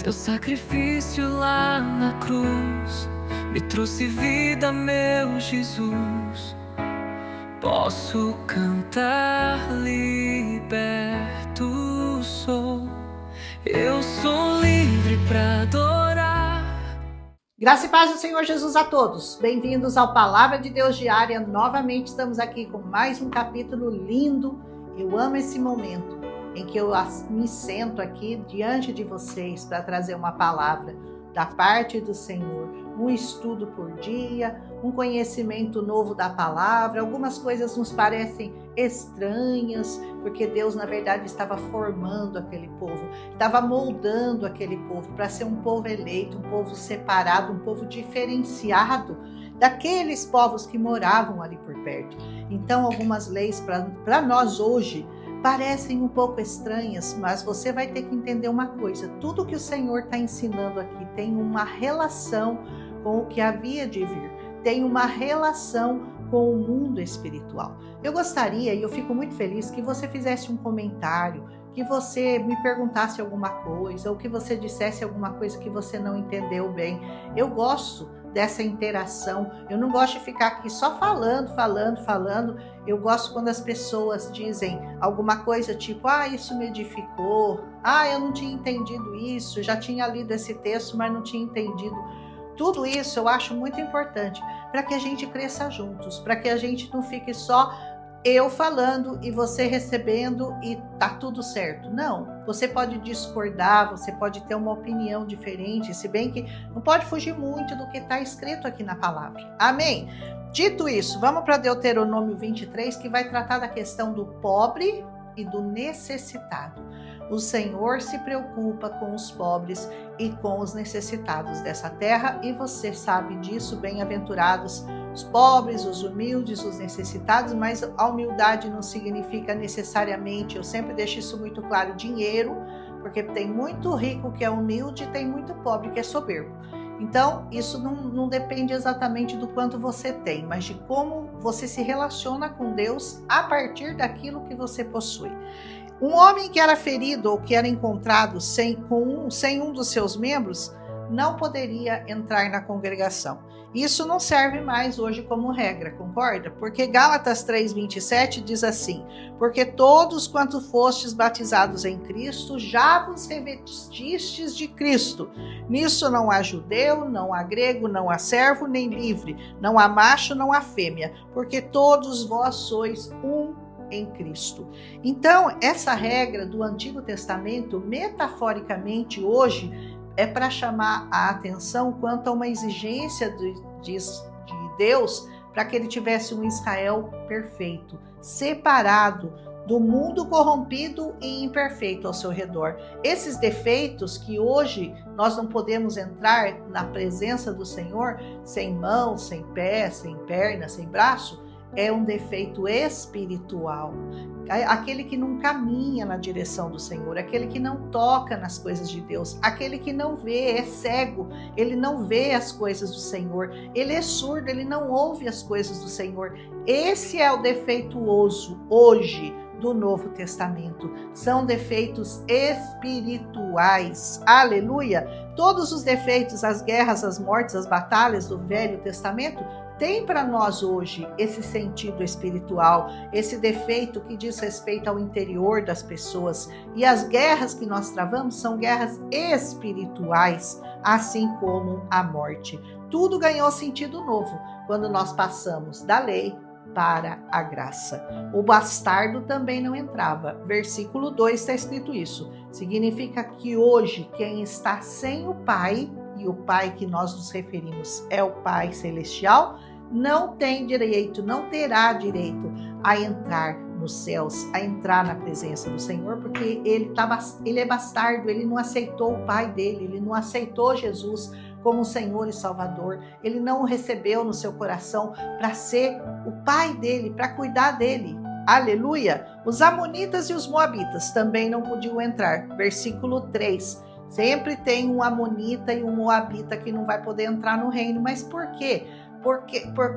Teu sacrifício lá na cruz me trouxe vida, meu Jesus. Posso cantar, liberto sou. Eu sou livre pra adorar. Graça e paz do Senhor Jesus a todos. Bem-vindos ao Palavra de Deus Diária. Novamente estamos aqui com mais um capítulo lindo. Eu amo esse momento em que eu me sento aqui diante de vocês para trazer uma palavra da parte do Senhor, um estudo por dia, um conhecimento novo da palavra. Algumas coisas nos parecem estranhas, porque Deus, na verdade, estava formando aquele povo, estava moldando aquele povo para ser um povo eleito, um povo separado, um povo diferenciado daqueles povos que moravam ali por perto. Então, algumas leis para nós hoje parecem um pouco estranhas, mas você vai ter que entender uma coisa: tudo que o Senhor está ensinando aqui tem uma relação com o que havia de vir, tem uma relação com o mundo espiritual. Eu gostaria, e eu fico muito feliz, que você fizesse um comentário, que você me perguntasse alguma coisa, ou que você dissesse alguma coisa que você não entendeu bem. Eu gosto dessa interação, eu não gosto de ficar aqui só falando. Eu gosto quando as pessoas dizem alguma coisa tipo: isso me edificou, eu não tinha entendido isso, já tinha lido esse texto, mas não tinha entendido. Tudo isso eu acho muito importante para que a gente cresça juntos, para que a gente não fique só eu falando e você recebendo e tá tudo certo. Não, você pode discordar, você pode ter uma opinião diferente, se bem que não pode fugir muito do que está escrito aqui na palavra. Amém? Dito isso, vamos para Deuteronômio 23, que vai tratar da questão do pobre e do necessitado. O Senhor se preocupa com os pobres e com os necessitados dessa terra, e você sabe disso. Bem-aventurados os pobres, os humildes, os necessitados, mas a humildade não significa necessariamente, eu sempre deixo isso muito claro, dinheiro, porque tem muito rico que é humilde e tem muito pobre que é soberbo. Então, isso não depende exatamente do quanto você tem, mas de como você se relaciona com Deus a partir daquilo que você possui. Um homem que era ferido ou que era encontrado sem um dos seus membros não poderia entrar na congregação. Isso não serve mais hoje como regra, concorda? Porque Gálatas 3:27 diz assim: porque todos quanto fostes batizados em Cristo, já vos revestistes de Cristo. Nisso não há judeu, não há grego, não há servo, nem livre, não há macho, não há fêmea, porque todos vós sois um em Cristo. Então, essa regra do Antigo Testamento, metaforicamente hoje, é para chamar a atenção quanto a uma exigência de Deus para que ele tivesse um Israel perfeito, separado do mundo corrompido e imperfeito ao seu redor. Esses defeitos que hoje nós não podemos entrar na presença do Senhor sem mão, sem pé, sem perna, sem braço, é um defeito espiritual. Aquele que não caminha na direção do Senhor, aquele que não toca nas coisas de Deus, aquele que não vê, é cego, ele não vê as coisas do Senhor, ele é surdo, ele não ouve as coisas do Senhor. Esse é o defeituoso hoje do Novo Testamento. São defeitos espirituais. Aleluia! Todos os defeitos, as guerras, as mortes, as batalhas do Velho Testamento tem para nós hoje esse sentido espiritual, esse defeito que diz respeito ao interior das pessoas. E as guerras que nós travamos são guerras espirituais, assim como a morte. Tudo ganhou sentido novo quando nós passamos da lei para a graça. O bastardo também não entrava. Versículo 2 está escrito isso. Significa que hoje quem está sem o Pai, e o Pai que nós nos referimos é o Pai Celestial, não tem direito, não terá direito a entrar nos céus, a entrar na presença do Senhor, porque ele é bastardo, ele não aceitou o Pai dele, ele não aceitou Jesus como Senhor e Salvador, ele não o recebeu no seu coração para ser o Pai dele, para cuidar dele. Aleluia! Os amonitas e os moabitas também não podiam entrar. Versículo 3. Sempre tem um amonita e um moabita que não vai poder entrar no reino. Mas por quê?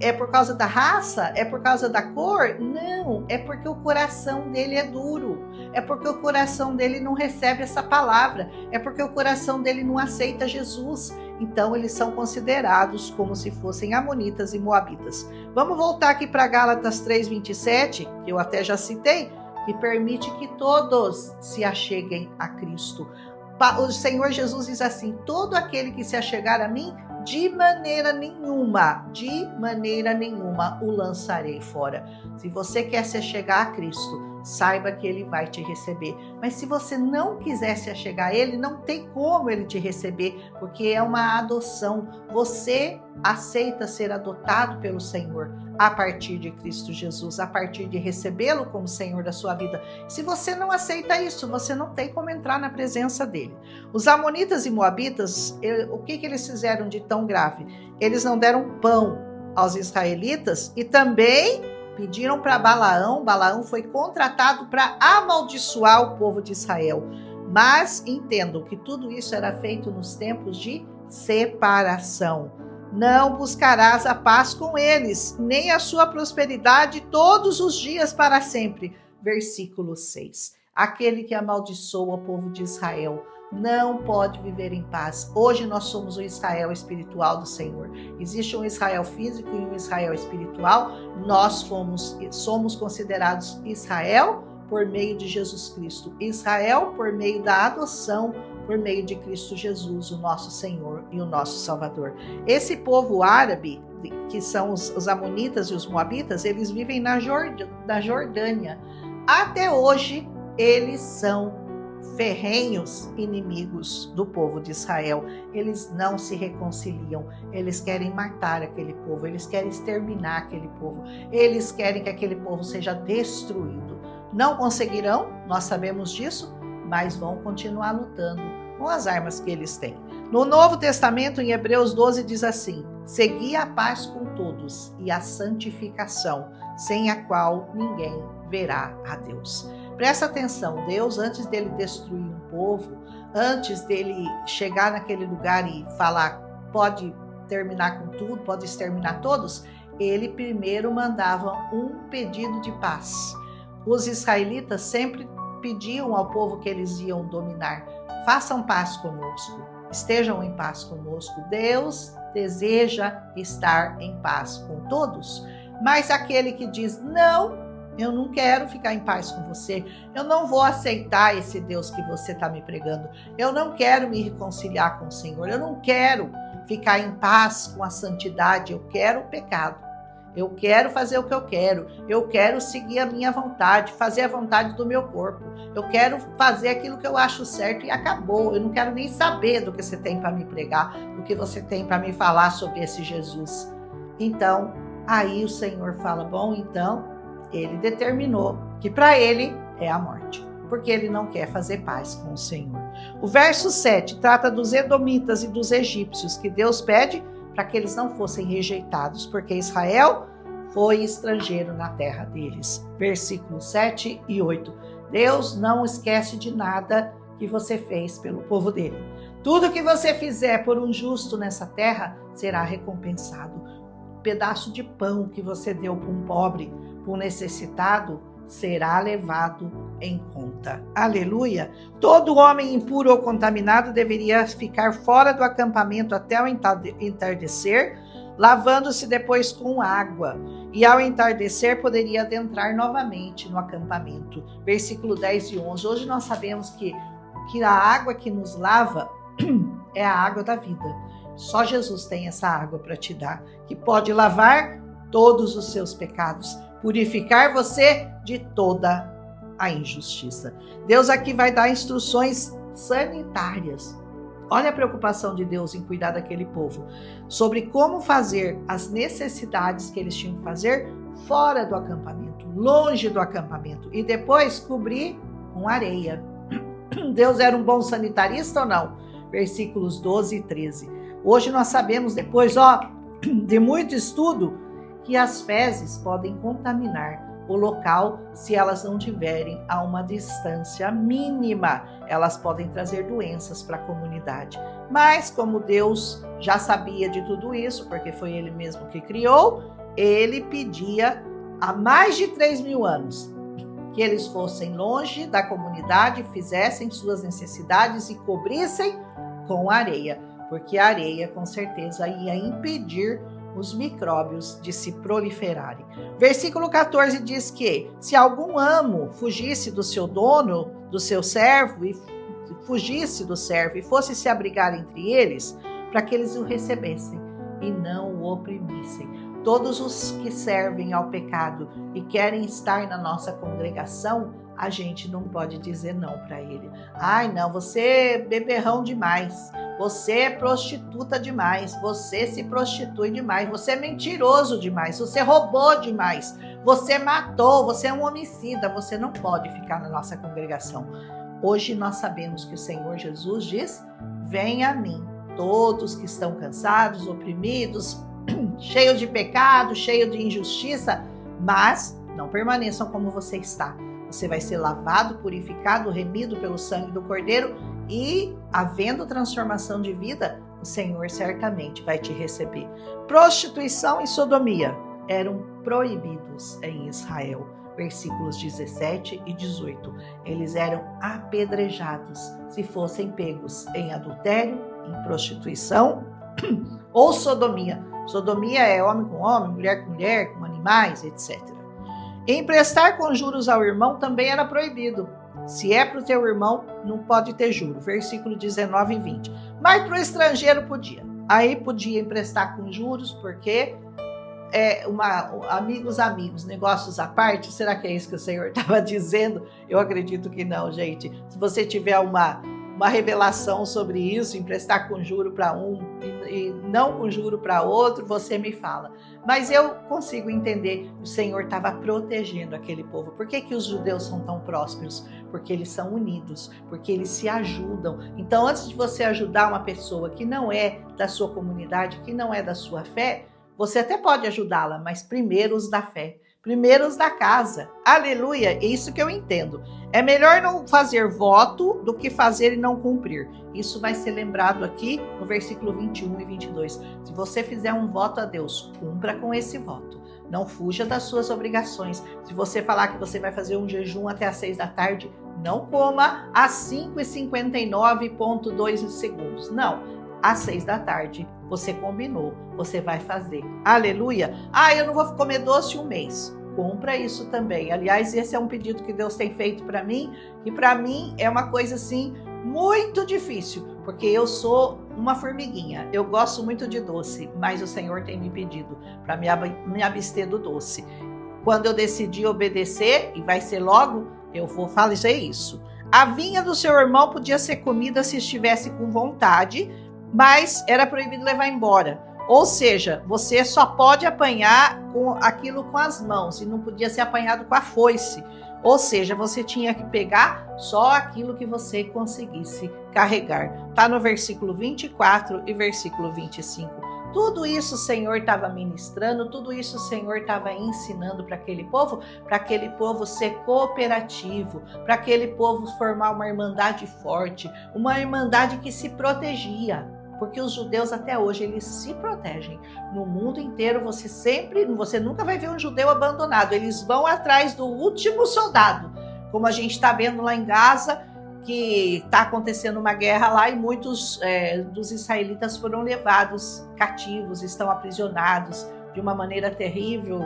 é por causa da raça? É por causa da cor? Não, é porque o coração dele é duro. É porque o coração dele não recebe essa palavra. É porque o coração dele não aceita Jesus. Então eles são considerados como se fossem amonitas e moabitas. Vamos voltar aqui para Gálatas 3:27, que eu até já citei, que permite que todos se acheguem a Cristo. O Senhor Jesus diz assim: todo aquele que se achegar a mim, de maneira nenhuma o lançarei fora. Se você quer se achegar a Cristo, saiba que Ele vai te receber. Mas se você não quiser se achegar a Ele, não tem como Ele te receber, porque é uma adoção. Você aceita ser adotado pelo Senhor a partir de Cristo Jesus, a partir de recebê-lo como Senhor da sua vida. Se você não aceita isso, você não tem como entrar na presença dele. Os amonitas e moabitas, o que eles fizeram de tão grave? Eles não deram pão aos israelitas e também pediram para Balaão. Balaão foi contratado para amaldiçoar o povo de Israel. Mas entendam que tudo isso era feito nos tempos de separação. Não buscarás a paz com eles, nem a sua prosperidade todos os dias para sempre. Versículo 6. Aquele que amaldiçoa o povo de Israel não pode viver em paz. Hoje nós somos o Israel espiritual do Senhor. Existe um Israel físico e um Israel espiritual. Nós somos considerados Israel por meio de Jesus Cristo. Israel por meio da adoção, por meio de Cristo Jesus, o nosso Senhor e o nosso Salvador. Esse povo árabe, que são os amonitas e os moabitas, eles vivem na Jordânia. Até hoje, eles são ferrenhos inimigos do povo de Israel. Eles não se reconciliam, eles querem matar aquele povo, eles querem exterminar aquele povo, eles querem que aquele povo seja destruído. Não conseguirão, nós sabemos disso, mas vão continuar lutando com as armas que eles têm. No Novo Testamento, em Hebreus 12, diz assim: segui a paz com todos e a santificação, sem a qual ninguém verá a Deus. Presta atenção, Deus, antes dele destruir um povo, antes dele chegar naquele lugar e falar, pode terminar com tudo, pode exterminar todos, ele primeiro mandava um pedido de paz. Os israelitas sempre pediam ao povo que eles iam dominar: façam paz conosco, estejam em paz conosco. Deus deseja estar em paz com todos. Mas aquele que diz, não, eu não quero ficar em paz com você, eu não vou aceitar esse Deus que você está me pregando, eu não quero me reconciliar com o Senhor, eu não quero ficar em paz com a santidade, eu quero o pecado. Eu quero fazer o que eu quero seguir a minha vontade, fazer a vontade do meu corpo. Eu quero fazer aquilo que eu acho certo e acabou. Eu não quero nem saber do que você tem para me pregar, do que você tem para me falar sobre esse Jesus. Então, aí o Senhor fala, bom, então, ele determinou que para ele é a morte, porque ele não quer fazer paz com o Senhor. O verso 7 trata dos edomitas e dos egípcios, que Deus pede para que eles não fossem rejeitados, porque Israel foi estrangeiro na terra deles. Versículos 7 e 8. Deus não esquece de nada que você fez pelo povo dele. Tudo que você fizer por um justo nessa terra será recompensado. Um pedaço de pão que você deu para um pobre, para um necessitado, será levado em conta. Aleluia! Todo homem impuro ou contaminado deveria ficar fora do acampamento até o entardecer, lavando-se depois com água, e ao entardecer poderia adentrar novamente no acampamento. Versículo 10 e 11. Hoje nós sabemos que a água que nos lava é a água da vida. Só Jesus tem essa água para te dar, que pode lavar todos os seus pecados, purificar você de toda a injustiça. Deus aqui vai dar instruções sanitárias. Olha a preocupação de Deus em cuidar daquele povo, sobre como fazer as necessidades que eles tinham que fazer fora do acampamento, longe do acampamento, e depois cobrir com areia. Deus era um bom sanitarista ou não? Versículos 12 e 13. Hoje nós sabemos, depois de muito estudo, que as fezes podem contaminar o local se elas não tiverem a uma distância mínima. Elas podem trazer doenças para a comunidade. Mas como Deus já sabia de tudo isso, porque foi Ele mesmo que criou, Ele pedia há mais de 3.000 anos que eles fossem longe da comunidade, fizessem suas necessidades e cobrissem com areia, porque a areia com certeza ia impedir os micróbios de se proliferarem. Versículo 14 diz que se algum amo fugisse do seu dono, do seu servo, e fugisse do servo e fosse se abrigar entre eles, para que eles o recebessem e não o oprimissem. Todos os que servem ao pecado e querem estar na nossa congregação, a gente não pode dizer não para ele. Ai, não, você é beberrão demais, você é prostituta demais, você se prostitui demais, você é mentiroso demais, você roubou demais, você matou, você é um homicida, você não pode ficar na nossa congregação. Hoje nós sabemos que o Senhor Jesus diz: venha a mim, todos que estão cansados, oprimidos, cheio de pecado, cheio de injustiça, mas não permaneçam como você está. Você vai ser lavado, purificado, remido pelo sangue do Cordeiro e, havendo transformação de vida, o Senhor certamente vai te receber. Prostituição e sodomia eram proibidos em Israel. Versículos 17 e 18. Eles eram apedrejados se fossem pegos em adultério, em prostituição ou sodomia. Sodomia é homem com homem, mulher com mulher, com animais, etc. Emprestar com juros ao irmão também era proibido. Se é para o teu irmão, não pode ter juro. Versículo 19 e 20. Mas para o estrangeiro podia. Aí podia emprestar com juros, porque amigos, negócios à parte. Será que é isso que o Senhor estava dizendo? Eu acredito que não, gente. Se você tiver uma revelação sobre isso, emprestar com juro para um e não com juro para outro, você me fala. Mas eu consigo entender que o Senhor estava protegendo aquele povo. Por que os judeus são tão prósperos? Porque eles são unidos, porque eles se ajudam. Então, antes de você ajudar uma pessoa que não é da sua comunidade, que não é da sua fé, você até pode ajudá-la, mas primeiro os da fé. Primeiro os da casa. Aleluia! É isso que eu entendo. É melhor não fazer voto do que fazer e não cumprir. Isso vai ser lembrado aqui no versículo 21 e 22. Se você fizer um voto a Deus, cumpra com esse voto. Não fuja das suas obrigações. Se você falar que você vai fazer um jejum até às 6 da tarde, não coma às 5h59,2 segundos. Não. Às 6 da tarde, você combinou, você vai fazer. Aleluia! Eu não vou comer doce um mês. Cumpra isso também. Aliás, esse é um pedido que Deus tem feito para mim, e para mim é uma coisa assim muito difícil, porque eu sou uma formiguinha. Eu gosto muito de doce, mas o Senhor tem me pedido para me abster do doce. Quando eu decidi obedecer, e vai ser logo, eu vou fazer isso. A vinha do seu irmão podia ser comida se estivesse com vontade, mas era proibido levar embora. Ou seja, você só pode apanhar com aquilo com as mãos e não podia ser apanhado com a foice. Ou seja, você tinha que pegar só aquilo que você conseguisse carregar. Está no versículo 24 e versículo 25. Tudo isso o Senhor estava ministrando, tudo isso o Senhor estava ensinando para aquele povo ser cooperativo, para aquele povo formar uma irmandade forte, uma irmandade que se protegia. Porque os judeus até hoje, eles se protegem. No mundo inteiro, você nunca vai ver um judeu abandonado. Eles vão atrás do último soldado. Como a gente está vendo lá em Gaza, que está acontecendo uma guerra lá e muitos dos israelitas foram levados cativos, estão aprisionados de uma maneira terrível.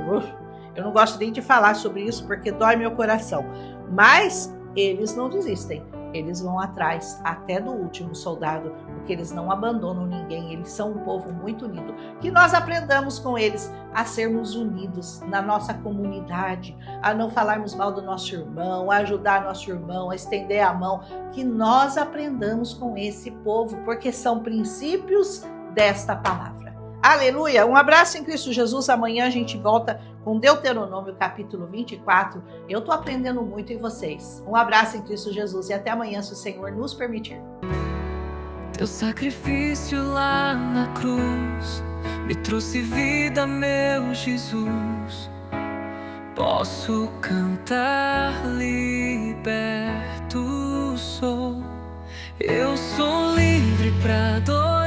Eu não gosto nem de falar sobre isso porque dói meu coração. Mas eles não desistem. Eles vão atrás até do último soldado, porque eles não abandonam ninguém, eles são um povo muito unido. Que nós aprendamos com eles a sermos unidos na nossa comunidade, a não falarmos mal do nosso irmão, a ajudar nosso irmão, a estender a mão. Que nós aprendamos com esse povo, porque são princípios desta palavra. Aleluia! Um abraço em Cristo Jesus. Amanhã a gente volta com Deuteronômio capítulo 24. Eu estou aprendendo muito em vocês. Um abraço em Cristo Jesus e até amanhã, se o Senhor nos permitir. Teu sacrifício lá na cruz me trouxe vida, meu Jesus. Posso cantar, liberto sou. Eu sou livre pra adorar.